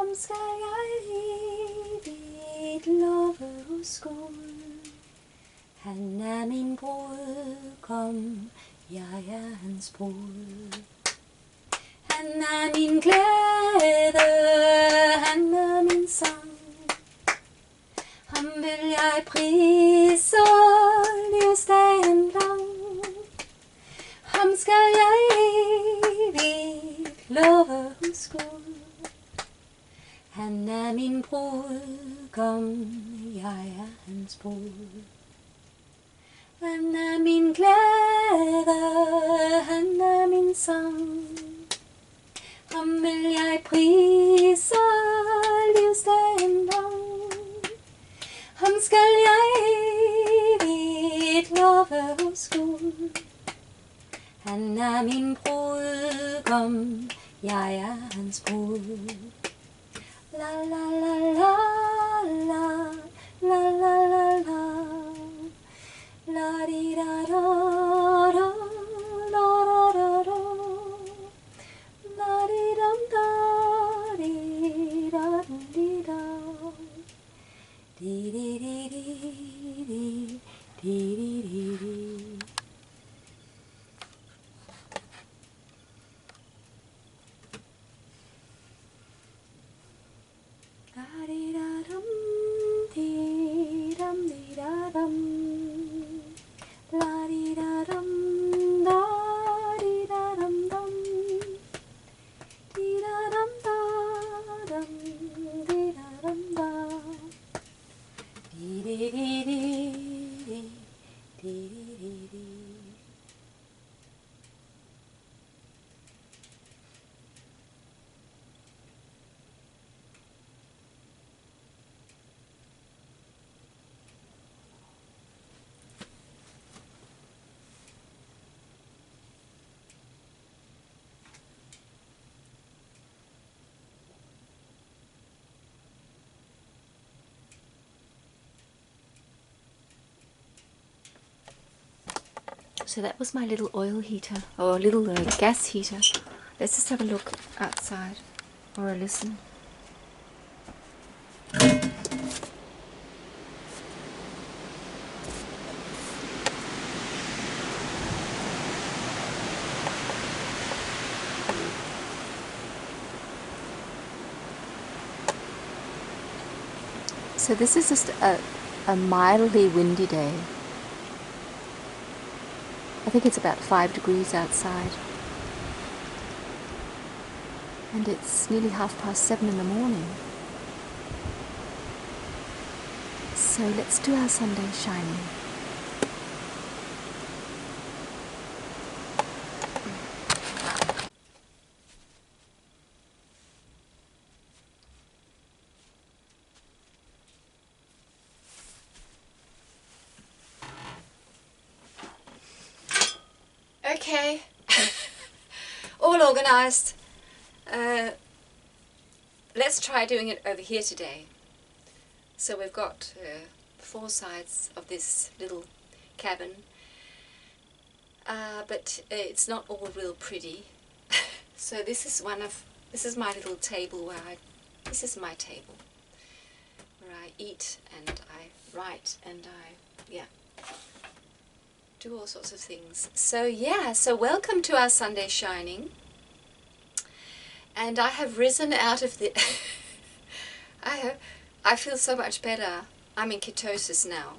Ham skal jeg evigt love hos Gud. Han er min brudgom, jeg er hans brud. Han er min glæde, han er min sang. Ham vil jeg prise livsdagen lang. Ham skal jeg evigt love hos Gud. Han er min brudgom, jeg er hans brud. Han er min glæde, han er min sang. Ham vil jeg prise livsdagen lang. Ham skal jeg evigt love hos Gud. Han er min brudgom, jeg er hans brud. La la la la la, la la la la, la di da da da, la da da da, la di dum da di da di da, di di di di di di di di di. So that was my little oil heater, or a little gas heater. Let's just have a look outside, or a listen. So this is just a mildly windy day. I think it's about 5 degrees outside. And it's nearly 7:30 in the morning. So let's do our Sunday shining. Okay, all organised. Let's try doing it over here today. So we've got 4 sides of this little cabin, but it's not all real pretty. So this is my little table this is my table where I eat and I write and I do all sorts of things. So yeah, so welcome to our Sunday shining. And I have risen out of the I feel so much better. I'm in ketosis now,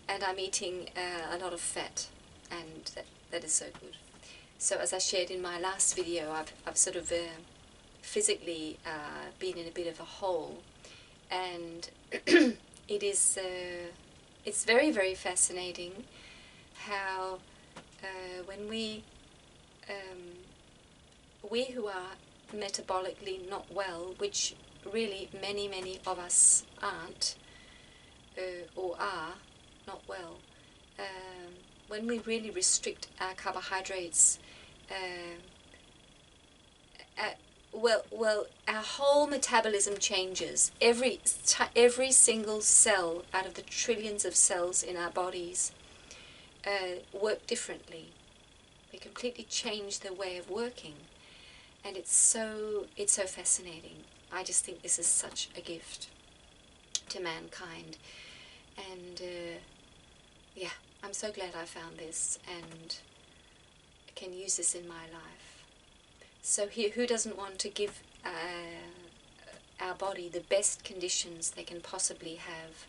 and I'm eating a lot of fat, and that is so good. So as I shared in my last video, I've sort of physically been in a bit of a hole, and it's very, very fascinating how when we who are metabolically not well, which really many of us aren't, or are not well, when we really restrict our carbohydrates, well, our whole metabolism changes. Every single cell out of the trillions of cells in our bodies work differently. They completely change their way of working, and it's so fascinating. I just think this is such a gift to mankind. And yeah, I'm so glad I found this and can use this in my life. So here, who doesn't want to give our body the best conditions they can possibly have?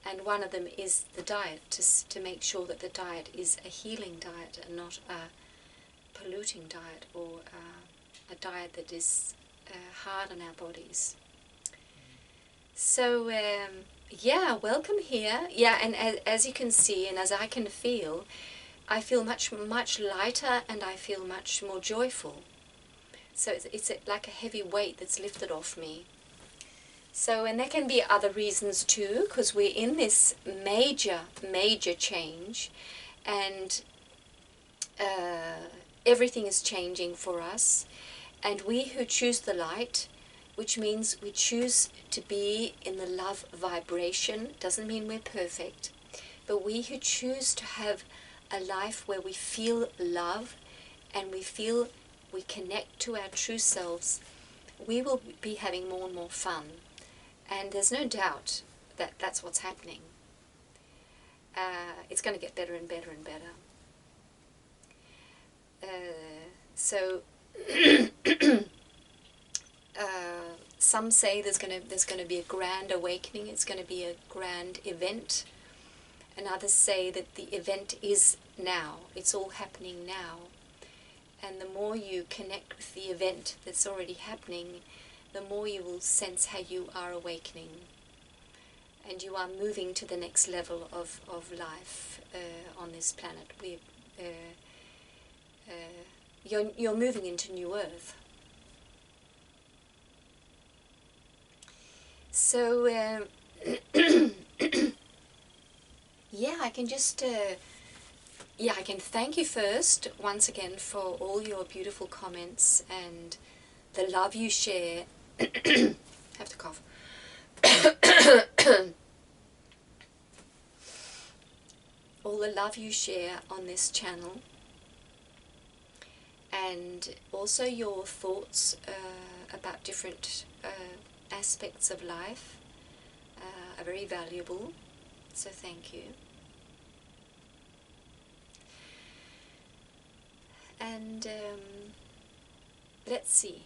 And one of them is the diet, to make sure that the diet is a healing diet and not a polluting diet, or a diet that is hard on our bodies. So yeah, welcome here. Yeah, and as you can see and as I can feel, I feel much lighter and I feel much more joyful. So it's like a heavy weight that's lifted off me. So, and there can be other reasons too, because we're in this major change, and everything is changing for us. And we who choose the light, which means we choose to be in the love vibration, doesn't mean we're perfect, but we who choose to have a life where we feel love and we feel we connect to our true selves, we will be having more and more fun. And there's no doubt that that's what's happening. It's going to get better and better and better. So some say there's going to be a grand awakening. It's going to be a grand event. And others say that the event is now. It's all happening now. And the more you connect with the event that's already happening, the more you will sense how you are awakening. And you are moving to the next level of life on this planet. You're moving into New Earth. So, yeah, I can just... yeah, I can thank you first, once again, for all your beautiful comments and the love you share. Have to cough. All the love you share on this channel, and also your thoughts about different aspects of life are very valuable. So thank you. And let's see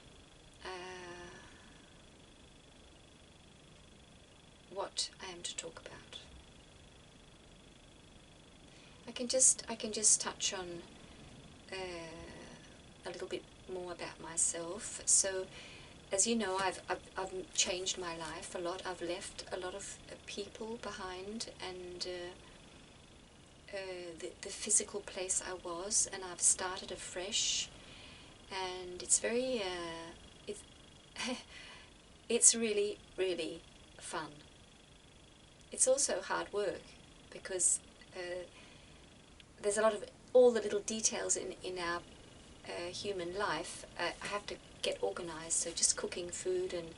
what I am to talk about. I can just touch on a little bit more about myself. So, as you know, I've changed my life a lot. I've left a lot of people behind, and the physical place I was, and I've started afresh, and it's very it's really fun. It's also hard work, because there's a lot of all the little details in our human life. I have to get organized, so just cooking food and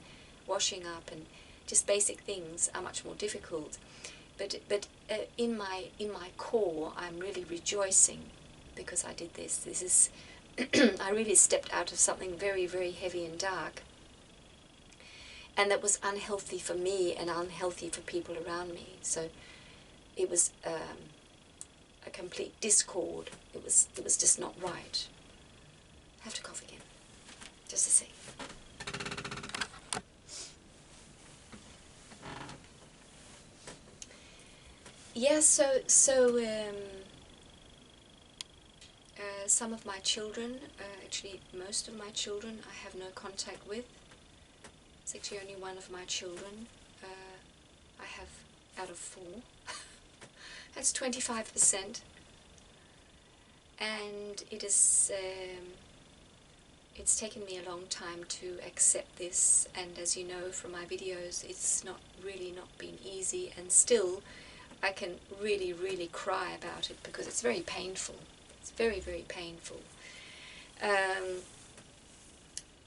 washing up and just basic things are much more difficult. But in my core, I'm really rejoicing because I did this. This is I really stepped out of something very heavy and dark, and that was unhealthy for me and unhealthy for people around me. So it was a complete discord. It was just not right. I have to cough again. Just a sec. Yeah, so some of my children, actually most of my children, I have no contact with. It's actually only one of my children I have out of 4. That's 25%. And it is, it's taken me a long time to accept this, and as you know from my videos, it's not been easy, and still I can really cry about it because it's very painful. It's very painful.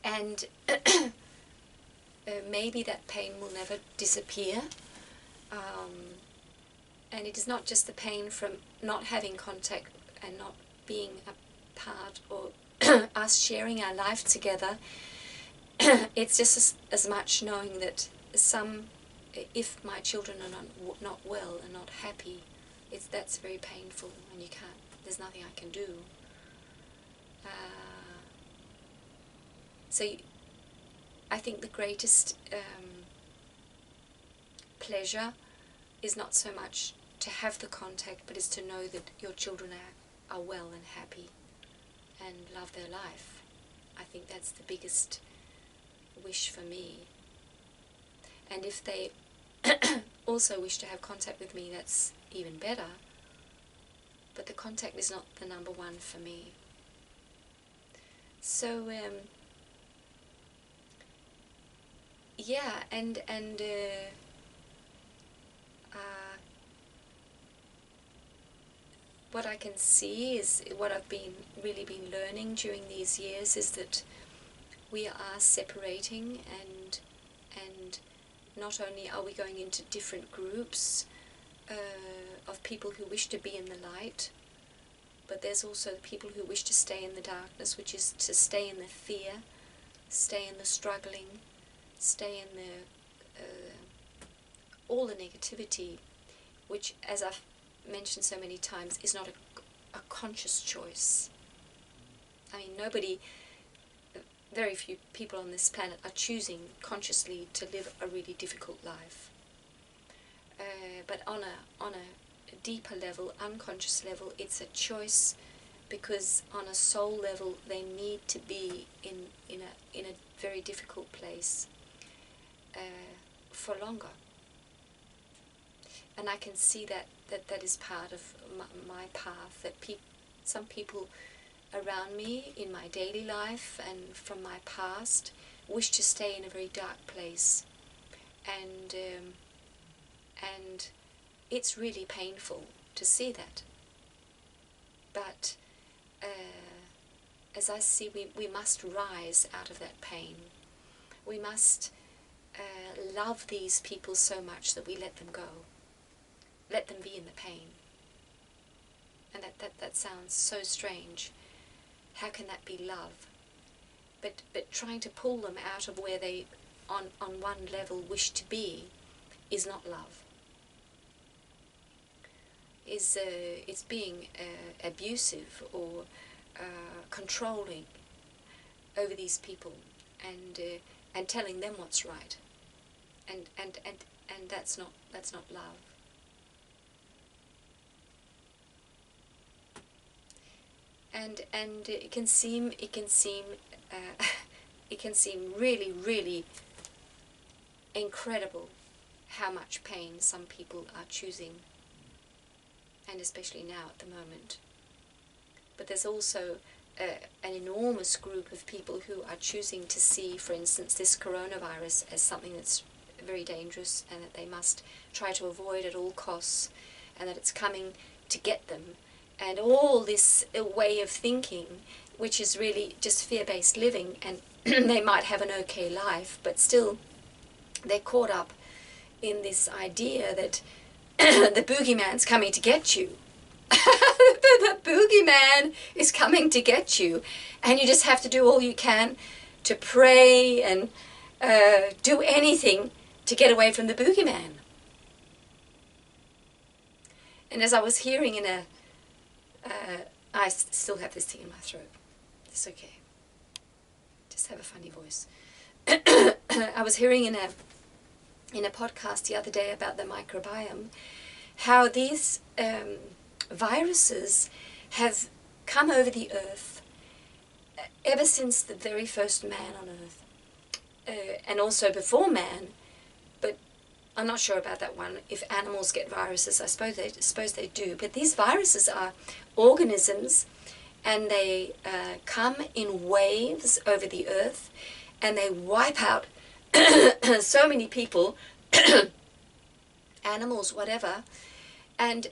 And maybe that pain will never disappear. And it is not just the pain from not having contact and not being a part, or us sharing our life together. it's just as much knowing that if my children are not well and not happy, that's very painful, and there's nothing I can do. So I think the greatest pleasure is not so much to have the contact, but is to know that your children are well and happy and love their life. I think that's the biggest wish for me. And if they also wish to have contact with me, that's even better. But the contact is not the number one for me. So yeah, and what I can see is, what I've really been learning during these years, is that we are separating, and not only are we going into different groups of people who wish to be in the light, but there's also the people who wish to stay in the darkness, which is to stay in the fear, stay in the struggling, stay in the all the negativity, which, as I've mentioned so many times, is not a conscious choice. I mean, very few people on this planet are choosing consciously to live a really difficult life. But on a deeper level, unconscious level, it's a choice, because on a soul level they need to be in a very difficult place for longer. And I can see that is part of my path, that some people around me in my daily life and from my past wish to stay in a very dark place, and it's really painful to see that. But as I see, we must rise out of that pain. We must love these people so much that we let them go. Let them be in the pain. And that sounds so strange. How can that be love? But trying to pull them out of where they, on one level, wish to be, is not love. It's being abusive or controlling over these people, and telling them what's right. And that's not love. And it can seem really, really incredible how much pain some people are choosing, and especially now at the moment. But there's also an enormous group of people who are choosing to see, for instance, this coronavirus as something that's very dangerous, and that they must try to avoid at all costs, and that it's coming to get them. And all this way of thinking, which is really just fear-based living, and they might have an okay life, but still they're caught up in this idea that the boogeyman's coming to get you. The boogeyman is coming to get you, and you just have to do all you can to pray and do anything to get away from the boogeyman. And as I was hearing in a I still have this thing in my throat. It's okay. Just have a funny voice. I was hearing in a podcast the other day about the microbiome, how these viruses have come over the earth ever since the very first man on earth, and also before man. But I'm not sure about that one. If animals get viruses, I suppose they do. But these viruses are organisms, and they come in waves over the earth, and they wipe out so many people, animals, whatever. And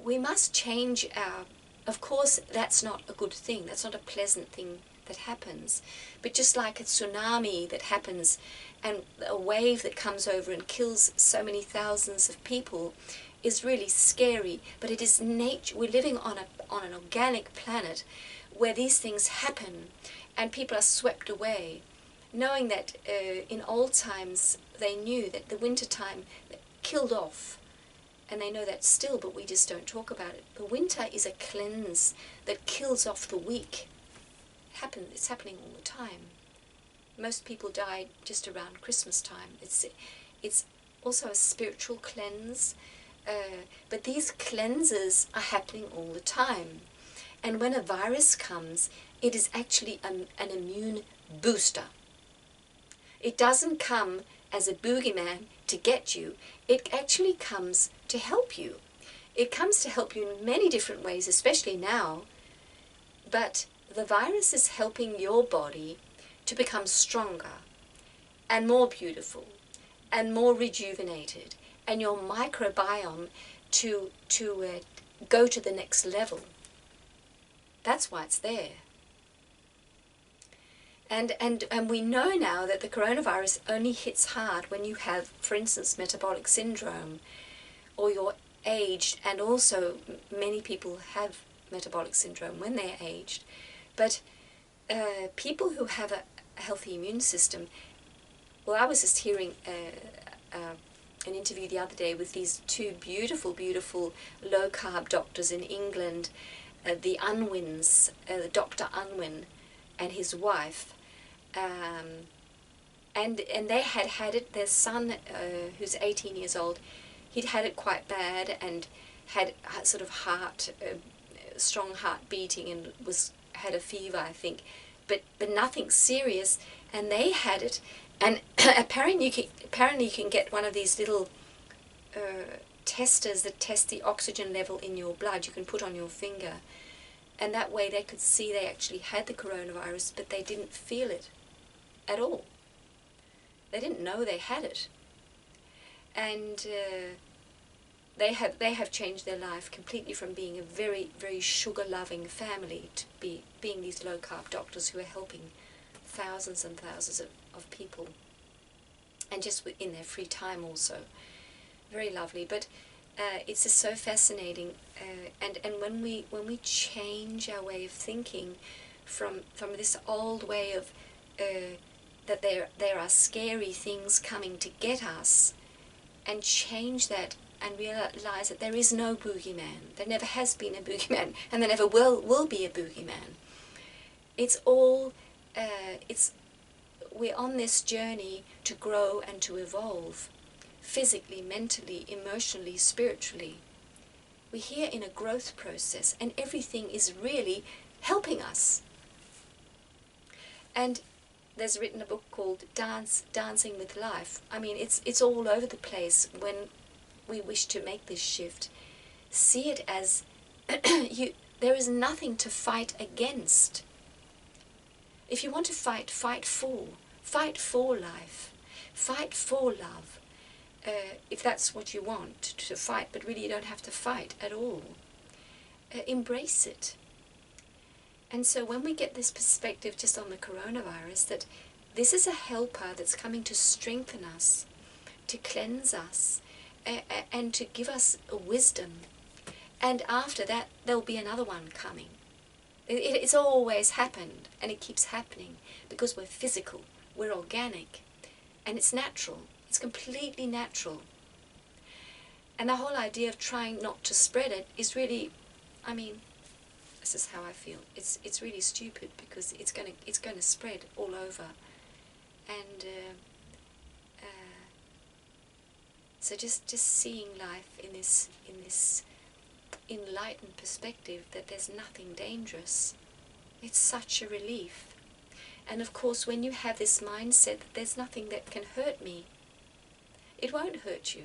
we must change our... Of course, that's not a good thing. That's not a pleasant thing that happens. But just like a tsunami that happens, and a wave that comes over and kills so many thousands of people, is really scary. But it is nature. We're living on an organic planet where these things happen, and people are swept away, knowing that in old times they knew that the winter time killed off, and they know that still, but we just don't talk about it. The winter is a cleanse that kills off the weak. It's happening all the time. Most people die just around Christmas time. It's also a spiritual cleanse, but these cleanses are happening all the time. And when a virus comes, it is actually an immune booster. It doesn't come as a boogeyman to get you. It actually comes to help you. It comes to help you in many different ways, especially now. But the virus is helping your body to become stronger and more beautiful and more rejuvenated, and your microbiome to go to the next level. That's why it's there. And we know now that the coronavirus only hits hard when you have, for instance, metabolic syndrome, or you're aged, and also many people have metabolic syndrome when they're aged. But people who have a healthy immune system, well, I was just hearing an interview the other day with these two beautiful, beautiful low-carb doctors in England, the Unwins, Dr. Unwin and his wife, and they had it. Their son, who's 18 years old, he'd had it quite bad and had sort of strong heart beating, and had a fever, I think, but nothing serious. And they had it, and apparently you can get one of these little testers that test the oxygen level in your blood. You can put on your finger, and that way they could see they actually had the coronavirus, but they didn't feel it at all. They didn't know they had it, and they have changed their life completely from being a very, very sugar-loving family to being these low-carb doctors who are helping thousands and thousands of people, and just in their free time also. Very lovely. But it's just so fascinating, and when we change our way of thinking from this old way of that there are scary things coming to get us, and change that and realize that there is no boogeyman. There never has been a boogeyman, and there never will be a boogeyman. It's all we're on this journey to grow and to evolve, physically, mentally, emotionally, spiritually. We're here in a growth process, and everything is really helping us. And there's written a book called Dancing with Life. I mean, it's all over the place when we wish to make this shift. See it as there is nothing to fight against. If you want to fight, fight for life, fight for love. If that's what you want to fight, but really you don't have to fight at all. Embrace it. And so when we get this perspective just on the coronavirus, that this is a helper that's coming to strengthen us, to cleanse us, and to give us a wisdom. And after that, there'll be another one coming. It's always happened, and it keeps happening, because we're physical, we're organic, and it's natural. It's completely natural. And the whole idea of trying not to spread it is really, I mean, this is how I feel. It's really stupid, because it's going to spread all over, and so just seeing life in this enlightened perspective, that there's nothing dangerous. It's such a relief. And of course, when you have this mindset that there's nothing that can hurt me, it won't hurt you.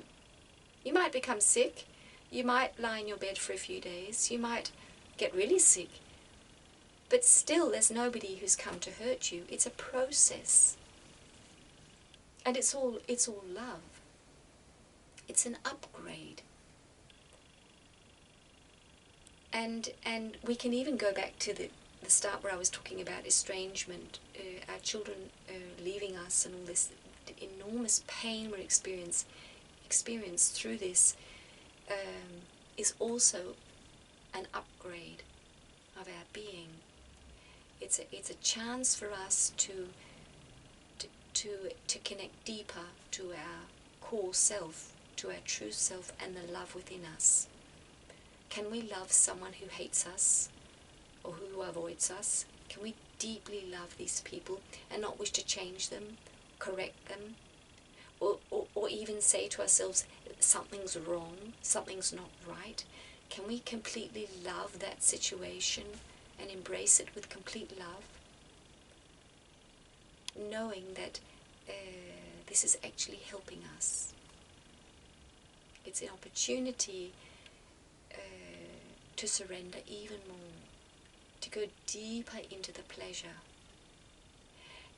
You might become sick. You might lie in your bed for a few days. You might get really sick. But still, there's nobody who's come to hurt you. It's a process. And it's all love. It's an upgrade. And we can even go back to the start where I was talking about estrangement, our children leaving us, and all this enormous pain we experience through this is also an upgrade of our being. It's a chance for us to connect deeper to our core self, to our true self and the love within us. Can we love someone who hates us or who avoids us? Can we deeply love these people and not wish to change them, correct them, or even say to ourselves, something's wrong, something's not right? Can we completely love that situation and embrace it with complete love, knowing that this is actually helping us? It's an opportunity to surrender even more, to go deeper into the pleasure,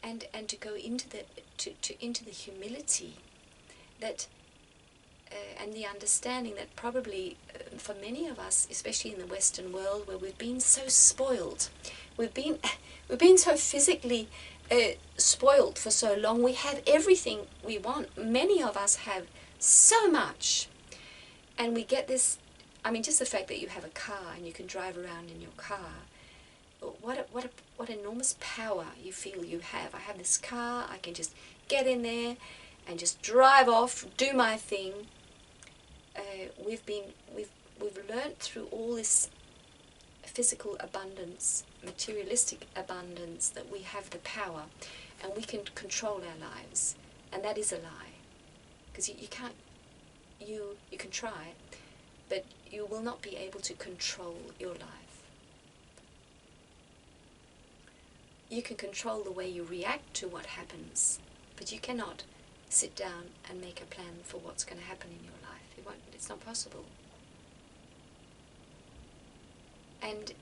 and to go into the into the humility that and the understanding that probably for many of us, especially in the Western world, where we've been so spoiled, we've been so physically spoiled for so long. We have everything we want. Many of us have so much, and we get this. I mean, just the fact that you have a car and you can drive around in your car. What enormous power you feel you have. I have this car. I can just get in there and just drive off, do my thing. We've learnt through all this physical abundance, materialistic abundance, that we have the power and we can control our lives, and that is a lie, because you can't. You can try, but you will not be able to control your life. You can control the way you react to what happens, but you cannot sit down and make a plan for what's going to happen in your life. It's not possible. And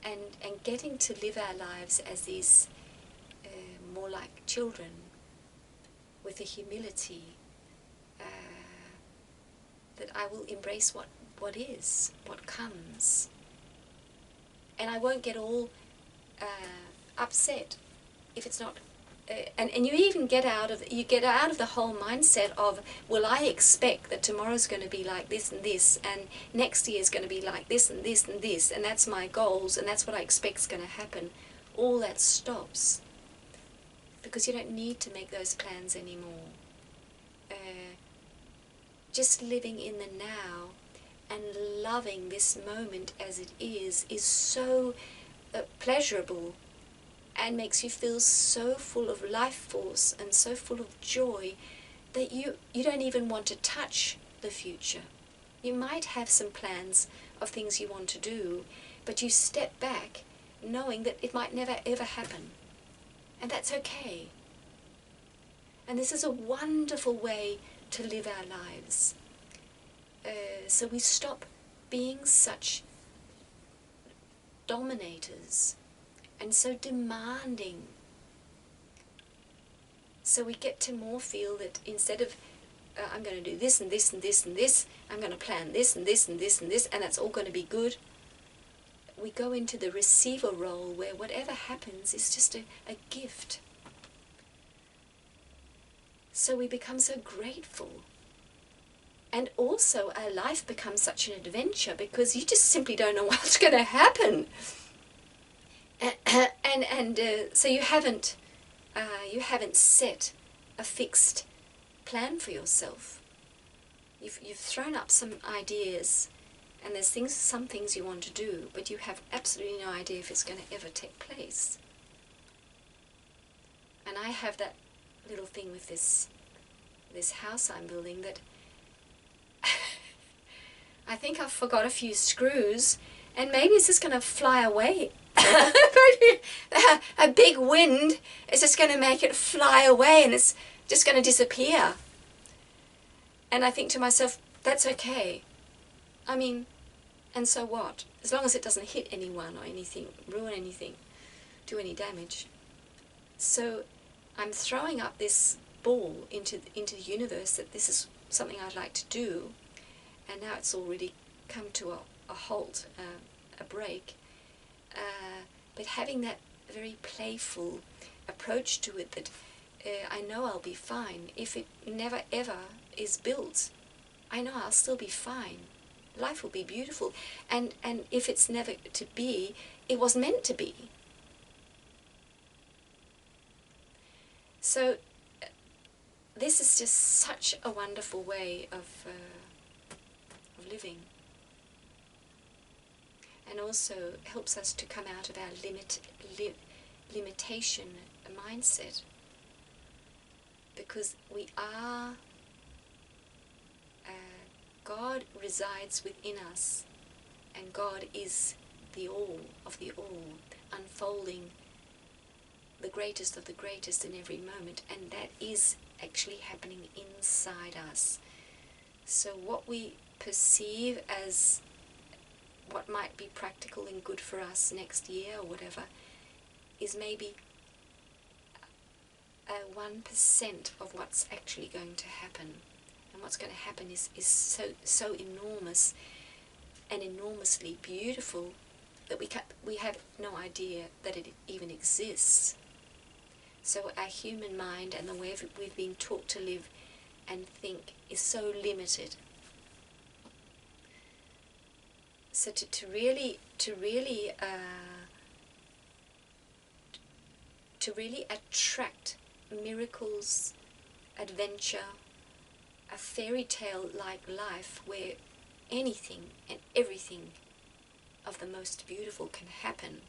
getting to live our lives as these more like children, with a humility that I will embrace what is, what comes, and I won't get all upset if it's not. And you even get out of the whole mindset of, well, I expect that tomorrow's going to be like this and this, and next year's going to be like this and this and this, and that's my goals, and that's what I expect's going to happen. All that stops, because you don't need to make those plans anymore. Just living in the now and loving this moment as it is so pleasurable, and makes you feel so full of life force and so full of joy that you don't even want to touch the future. You might have some plans of things you want to do, but you step back knowing that it might never ever happen. And that's okay. And this is a wonderful way to live our lives. So we stop being such dominators and so demanding. So we get to more feel that instead of I'm going to do this and this and this and this, I'm going to plan this and this and this and this, and that's all going to be good. We go into the receiver role where whatever happens is just a gift. So we become so grateful. And also our life becomes such an adventure, because you just simply don't know what's going to happen. So you haven't set a fixed plan for yourself. You've thrown up some ideas, and there's some things you want to do, but you have absolutely no idea if it's going to ever take place. And I have that little thing with this house I'm building, that I think I've forgot a few screws, and maybe it's just going to fly away. A big wind is just going to make it fly away, and it's just going to disappear. And I think to myself, that's okay. I mean, and so what? As long as it doesn't hit anyone or anything, ruin anything, do any damage. So I'm throwing up this ball into the universe that this is something I'd like to do, and now it's already come to a halt, a break. But having that very playful approach to it, that I know I'll be fine. If it never ever is built, I know I'll still be fine. Life will be beautiful. And if it's never to be, it was meant to be. So this is just such a wonderful way of living, and also helps us to come out of our limitation mindset, because we are, God resides within us, and God is the all of the all, unfolding the greatest of the greatest in every moment, and that is actually happening inside us. So what we perceive as what might be practical and good for us next year or whatever is maybe 1% of what's actually going to happen. And what's going to happen is so enormous and enormously beautiful that we have no idea that it even exists. So our human mind and the way we've been taught to live and think is so limited. So to really attract miracles, adventure, a fairy tale like life where anything and everything of the most beautiful can happen,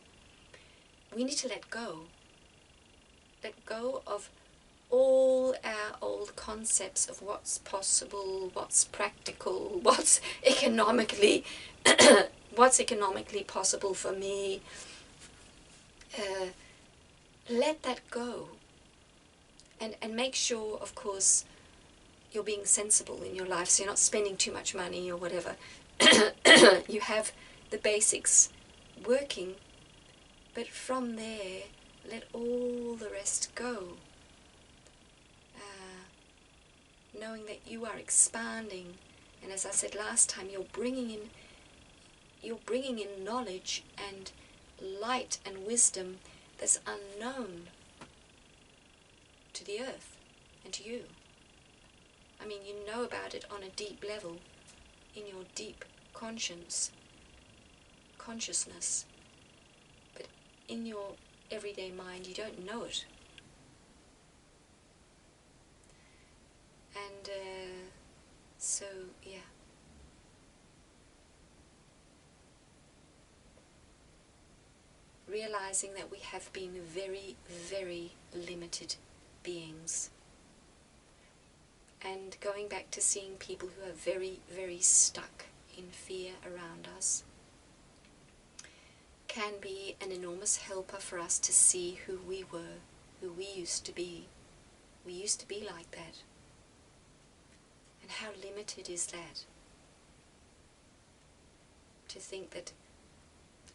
we need to let go. Let go of all our old concepts of what's possible, what's practical, what's economically possible for me. Let that go, and make sure, of course, you're being sensible in your life, so you're not spending too much money or whatever. You have the basics working, but from there, let all the rest go. Knowing that you are expanding, and as I said last time, you're bringing in knowledge and light and wisdom that's unknown to the earth and to you. I mean, you know about it on a deep level, in your deep consciousness, but in your everyday mind you don't know it. And so, yeah. Realizing that we have been very, very limited beings. And going back to seeing people who are very, very stuck in fear around us can be an enormous helper for us to see who we were, who we used to be. We used to be like that. And how limited is that? To think that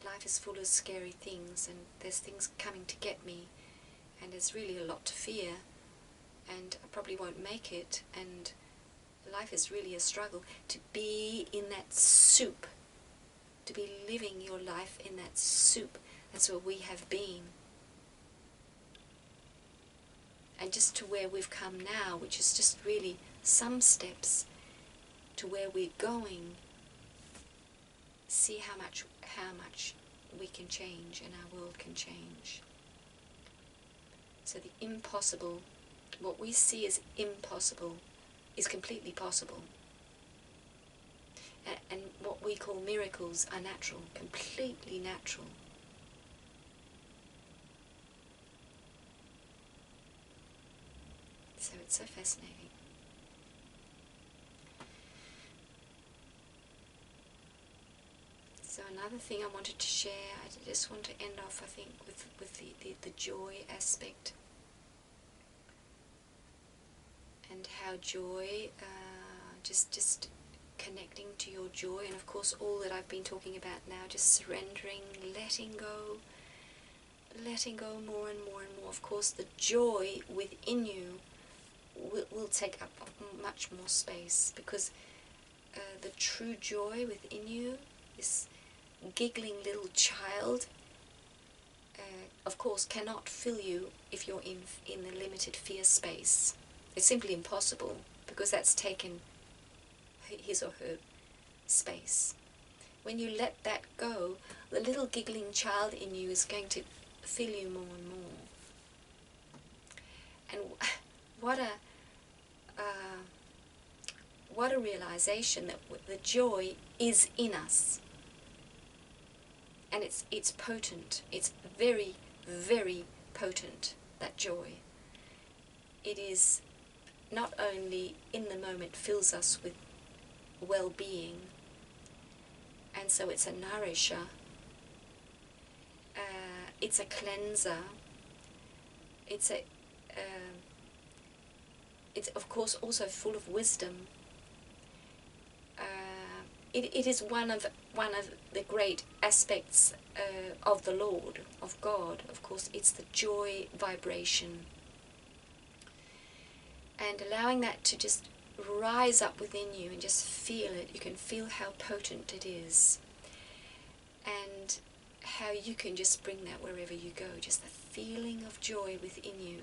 life is full of scary things, and there's things coming to get me, and there's really a lot to fear, and I probably won't make it, and life is really a struggle. To be in that soup, to be living your life in that soup, that's where we have been. And just to where we've come now, which is just really some steps to where we're going, see how much we can change and our world can change. So the impossible, what we see as impossible, is completely possible. And what we call miracles are natural, completely natural. So it's so fascinating. So another thing I wanted to share, I just want to end off, I think, with the joy aspect. And how joy, just connecting to your joy, and of course all that I've been talking about now, just surrendering, letting go more and more and more. Of course the joy within you will take up much more space, because the true joy within you, this giggling little child, of course cannot fill you if you're in the limited fear space. It's simply impossible, because that's taken his or her space. When you let that go, the little giggling child in you is going to fill you more and more. And what a realization that the joy is in us, and it's potent. It's very, very potent, that joy. It is not only in the moment fills us with well-being, and so it's a nourisher, it's a cleanser, it's of course also full of wisdom. It is one of the great aspects of the Lord, of God. Of course, it's the joy vibration. And allowing that to just rise up within you and just feel it. You can feel how potent it is. And how you can just bring that wherever you go. Just the feeling of joy within you.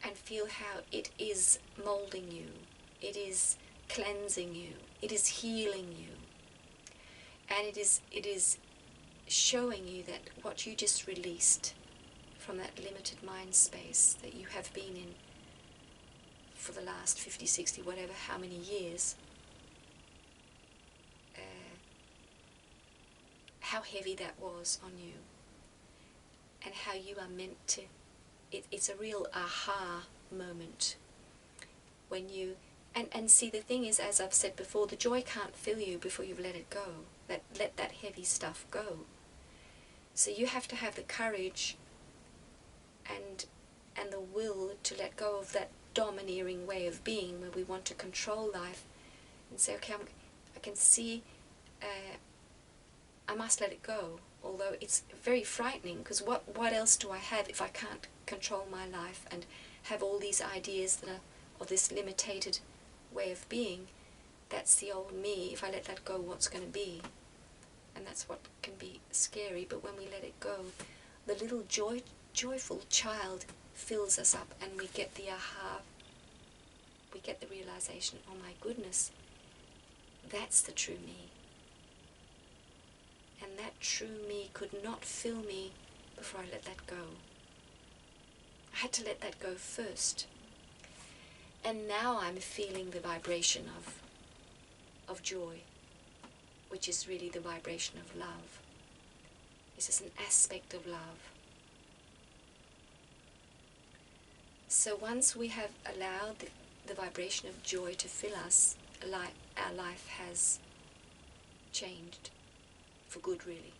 And feel how it is molding you. It is cleansing you. It is healing you. And it is showing you that what you just released from that limited mind space that you have been in for the last 50, 60, whatever, how many years, how heavy that was on you, and how you are meant to, it's a real aha moment when you, and see, the thing is, as I've said before, the joy can't fill you before you've let it go, let that heavy stuff go. So you have to have the courage and the will to let go of that domineering way of being where we want to control life and say, okay, I can see I must let it go, although it's very frightening, because what else do I have if I can't control my life and have all these ideas that are of this limited way of being? That's the old me. If I let that go, what's going to be? And that's what can be scary. But when we let it go, the little joyful child fills us up, and we get the aha. We get the realization, oh my goodness, that's the true me. And that true me could not fill me before I let that go. I had to let that go first. And now I'm feeling the vibration of joy, which is really the vibration of love. This is an aspect of love. So once we have allowed the vibration of joy to fill us, our life has changed for good, really.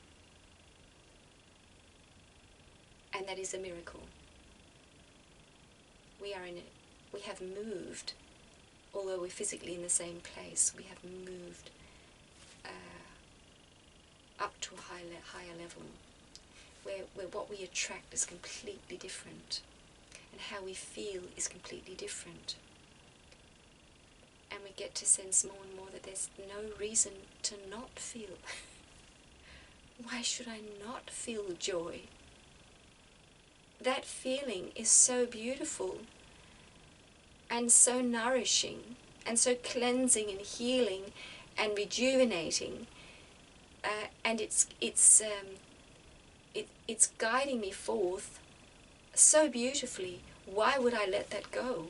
And that is a miracle. We have moved, although we're physically in the same place, we have moved up to a higher level, where what we attract is completely different, and how we feel is completely different. And we get to sense more and more that there's no reason to not feel. Why should I not feel joy? That feeling is so beautiful and so nourishing and so cleansing and healing and rejuvenating, and it's guiding me forth so beautifully. Why would I let that go?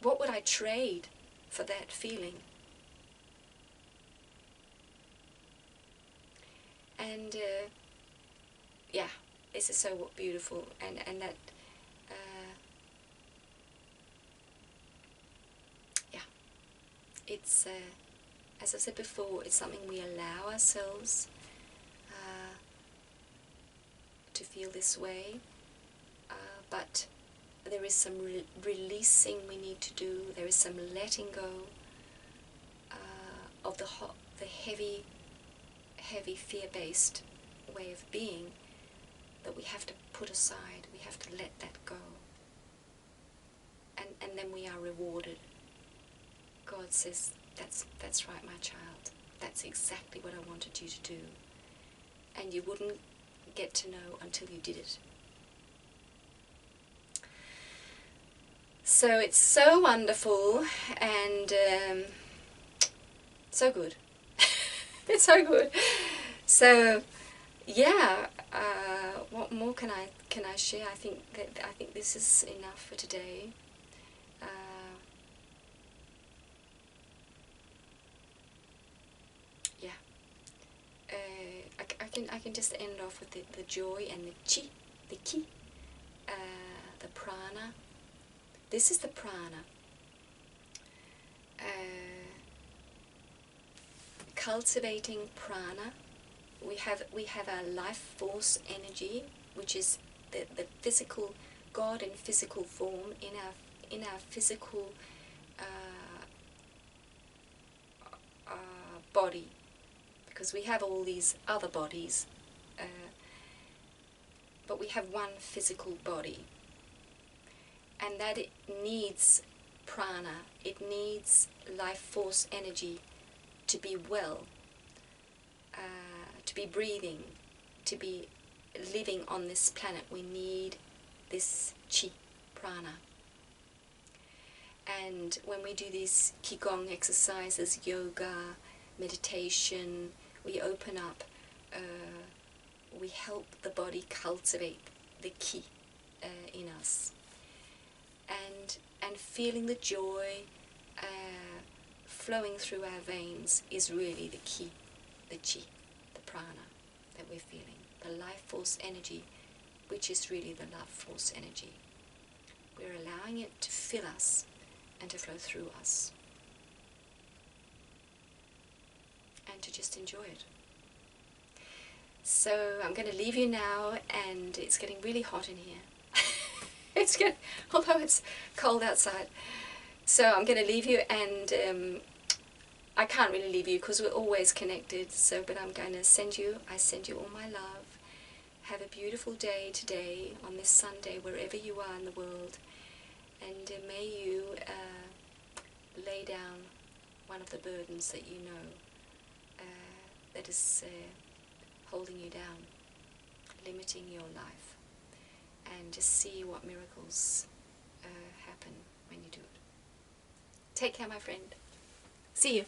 What would I trade for that feeling? And yeah, this is so beautiful, and that yeah, it's as I said before, it's something we allow ourselves to feel this way, but there is some releasing we need to do. There is some letting go of the heavy fear-based way of being that we have to put aside. We have to let that go. And then we are rewarded. God says, that's right, my child. That's exactly what I wanted you to do. And you wouldn't get to know until you did it. So it's so wonderful and so good. It's so good. So yeah, what more can I share? I think this is enough for today. Yeah. I can just end off with the joy and the chi, the ki, the prana. This is the prana. Cultivating prana. We have our life force energy, which is the physical God in physical form in our physical body, because we have all these other bodies, but we have one physical body, and that it needs prana, it needs life force energy to be well, to be breathing, to be living on this planet. We need this chi, prana. And when we do these qigong exercises, yoga, meditation, we open up, we help the body cultivate the ki in us. And feeling the joy flowing through our veins is really the ki, the chi, the prana that we're feeling. The life force energy, which is really the love force energy. We're allowing it to fill us and to flow through us. And to just enjoy it. So I'm going to leave you now, and it's getting really hot in here. Although it's cold outside. So I'm going to leave you, and I can't really leave you because we're always connected. But I'm going to send you all my love. Have a beautiful day today on this Sunday, wherever you are in the world. And may you lay down one of the burdens that you know that is holding you down, limiting your life, and just see what miracles happen when you do it. Take care, my friend. See you.